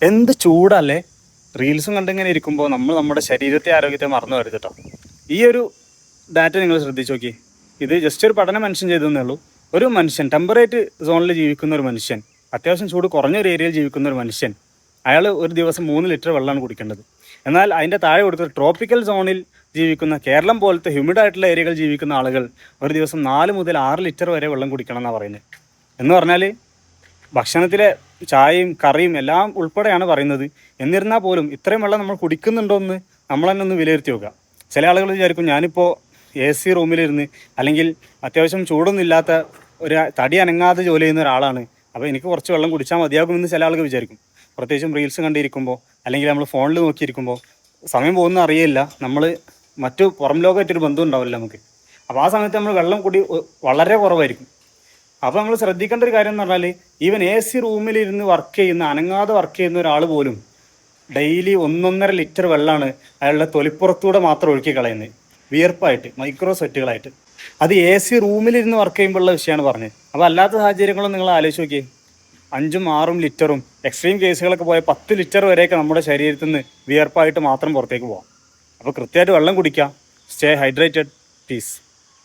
എന്ത് ചൂടല്ലേ. റീൽസും കണ്ടിങ്ങനെ ഇരിക്കുമ്പോൾ നമ്മൾ നമ്മുടെ ശരീരത്തെ ആരോഗ്യത്തെ മറന്നു വരുത് കേട്ടോ. ഈ ഒരു ഡാറ്റ നിങ്ങൾ ശ്രദ്ധിച്ച് നോക്കി. ഇത് ജസ്റ്റ് ഒരു പഠനം മനുഷ്യൻ ചെയ്തതേ ഉള്ളൂ. ഒരു മനുഷ്യൻ ടെമ്പറേറ്റ് സോണിൽ ജീവിക്കുന്ന ഒരു മനുഷ്യൻ, അത്യാവശ്യം ചൂട് കുറഞ്ഞ ഒരു ഏരിയയിൽ ജീവിക്കുന്ന ഒരു മനുഷ്യൻ, അയാൾ ഒരു ദിവസം 3 ലിറ്റർ വെള്ളമാണ് കുടിക്കേണ്ടത്. എന്നാൽ അതിൻ്റെ താഴെ കൊടുത്തത് ട്രോപ്പിക്കൽ സോണിൽ ജീവിക്കുന്ന കേരളം പോലത്തെ ഹ്യൂമിഡ് ആയിട്ടുള്ള ഏരിയകൾ ജീവിക്കുന്ന ആളുകൾ ഒരു ദിവസം 4 മുതൽ 6 ലിറ്റർ വരെ വെള്ളം കുടിക്കണം എന്നാണ് പറയുന്നത്. എന്ന് പറഞ്ഞാൽ ഭക്ഷണത്തിലെ ചായയും കറിയും എല്ലാം ഉൾപ്പെടെയാണ് പറയുന്നത്. എന്നിരുന്നാൽ പോലും ഇത്രയും വെള്ളം നമ്മൾ കുടിക്കുന്നുണ്ടോ എന്ന് നമ്മൾ തന്നെ ഒന്ന് വിലയിരുത്തി നോക്കുക. ചില ആളുകൾ വിചാരിക്കും ഞാനിപ്പോൾ AC റൂമിലിരുന്ന് അല്ലെങ്കിൽ അത്യാവശ്യം ചൂടൊന്നും ഇല്ലാത്ത ഒരു തടി അനങ്ങാതെ ജോലി ചെയ്യുന്ന ഒരാളാണ്, അപ്പോൾ എനിക്ക് കുറച്ച് വെള്ളം കുടിച്ചാൽ മതിയാകുമെന്ന് ചില ആളുകൾ വിചാരിക്കും. പ്രത്യേകിച്ചും റീൽസ് കണ്ടിരിക്കുമ്പോൾ അല്ലെങ്കിൽ നമ്മൾ ഫോണിൽ നോക്കിയിരിക്കുമ്പോൾ സമയം പോകുന്ന അറിയില്ല. നമ്മൾ മറ്റു പുറം ലോകമായിട്ടൊരു ബന്ധം ഉണ്ടാവില്ല നമുക്ക്. അപ്പോൾ ആ സമയത്ത് നമ്മൾ വെള്ളം കുടി വളരെ കുറവായിരിക്കും. അപ്പോൾ നമ്മൾ ശ്രദ്ധിക്കേണ്ട ഒരു കാര്യം എന്ന് പറഞ്ഞാൽ ഈവൻ AC റൂമിലിരുന്ന് വർക്ക് ചെയ്യുന്ന, അനങ്ങാതെ വർക്ക് ചെയ്യുന്ന ഒരാൾ പോലും ഡെയിലി 1.5 ലിറ്റർ വെള്ളമാണ് അയാളുടെ തൊലിപ്പുറത്തൂടെ മാത്രം ഒഴുക്കി കളയുന്നത്, വിയർപ്പായിട്ട്, മൈക്രോ സ്വെറ്റുകളായിട്ട്. അത് AC റൂമിലിരുന്ന് വർക്ക് ചെയ്യുമ്പോഴുള്ള വിഷയമാണ് പറഞ്ഞത്. അപ്പോൾ അല്ലാത്ത സാഹചര്യങ്ങളും നിങ്ങൾ ആലോചിച്ച് നോക്കിയേ. 5ഉം 6ഉം ലിറ്ററും എക്സ്ട്രീം കേസുകളൊക്കെ പോയ 10 ലിറ്റർ വരെയൊക്കെ നമ്മുടെ ശരീരത്തിൽ നിന്ന് വിയർപ്പായിട്ട് മാത്രം പുറത്തേക്ക് പോകാം. അപ്പോൾ കൃത്യമായിട്ട് വെള്ളം കുടിക്കുക. Stay hydrated. പീസ്.